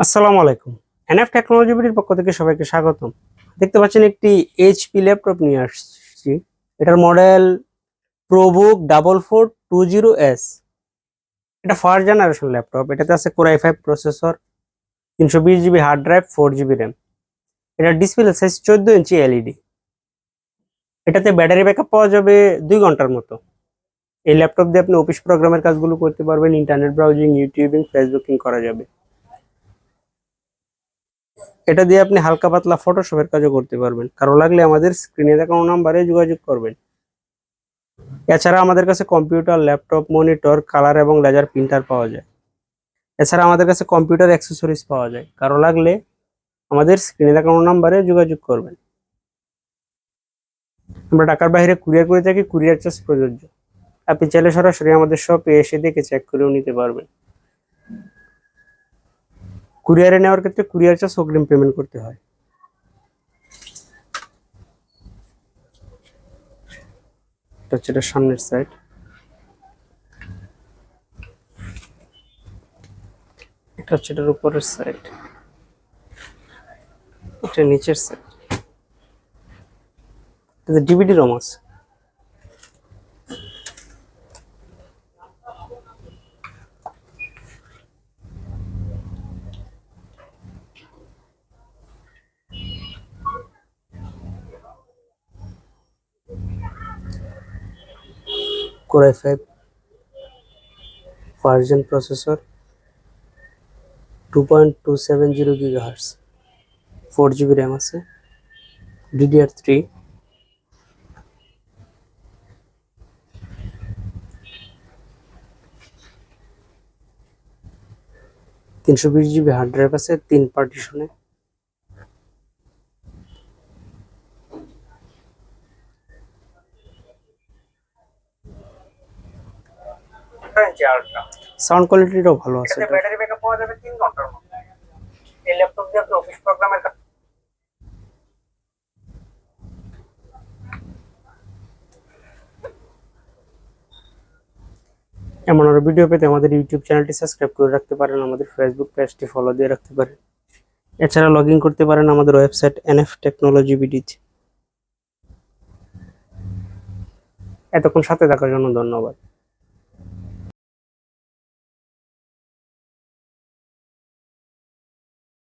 আসসালামু আলাইকুম। NF technology বিডির পক্ষ থেকে সবাইকে স্বাগতম। দেখতে পাচ্ছেন একটি এইচপি ল্যাপটপ নিয়ে আসছি। এটার মডেল প্রোবুক 4420S। এটা ফার্স্ট জেনারেশন ল্যাপটপ। এটাতে আছে core i5 processor, 320 GB hard drive, 4 GB RAM. এটার ডিসপ্লে সাইজ 14 ইঞ্চি এলইডি। এটাতে ব্যাটারি ব্যাকআপ পাওয়া যাবে 2 ঘন্টার মতো। এই ল্যাপটপ দিয়ে আপনি অফিস প্রোগ্রামের কাজগুলো করতে পারবেন, ইন্টারনেট ব্রাউজিং, ইউটিউবিং, ফেসবুকিং করা যাবে। এটা দিয়ে আপনি হালকা পাতলা ফটোশপের কাজও করতে পারবেন। কারো লাগলে আমাদের স্ক্রিনে দেখানো নাম্বারে যোগাযোগ করবেন। এছাড়া আমাদের কাছে কম্পিউটার, ল্যাপটপ, মনিটর, কালার এবং লেজার প্রিন্টার পাওয়া যায়। এছাড়া আমাদের কাছে কম্পিউটার অ্যাক্সেসরিজ পাওয়া যায়। কারো লাগলে আমাদের স্ক্রিনে দেখানো নাম্বারে যোগাযোগ করবেন। আমরা ঢাকার বাইরে কুরিয়ার করে থাকি, কুরিয়ার চার্জ প্রযোজ্য। আপনি চাইলে সরাসরি আমাদের শপে এসে দেখে চেক করেও নিতে পারবেন। কুরিয়ারে নেওয়ার ক্ষেত্রে কুরিয়ার চার্জ অগ্রিম পেমেন্ট করতে হয়। এটা হচ্ছে এটার সামনের সাইড। এটা হচ্ছে এটার উপরের সাইড। এটা নিচের সাইড। এটাতে ডিভিডি রোম আছে। Core i5 version processor, 2.270 GHz, 4 GB RAM আছে, DDR3, 320 জিবি হার্ড ড্রাইভ আছে 3 পার্টিশনে। সাউন্ড কোয়ালিটিটাও ভালো আছে। ব্যাটারি ব্যাকআপ পাওয়া যাবে 3 ঘন্টার মতো। এই ল্যাপটপ দিয়ে আপনি অফিস প্রোগ্রামের এমন আরো ভিডিও পেতে আমাদের ইউটিউব চ্যানেলটি সাবস্ক্রাইব করে রাখতে পারেন, আমাদের ফেসবুক পেজটি ফলো দিয়ে রাখতে পারেন। এছাড়া লগ ইন করতে পারেন আমাদের ওয়েবসাইট এনএফ টেকনোলজি বিডি-তে। এতক্ষণ সাথে থাকার জন্য ধন্যবাদ।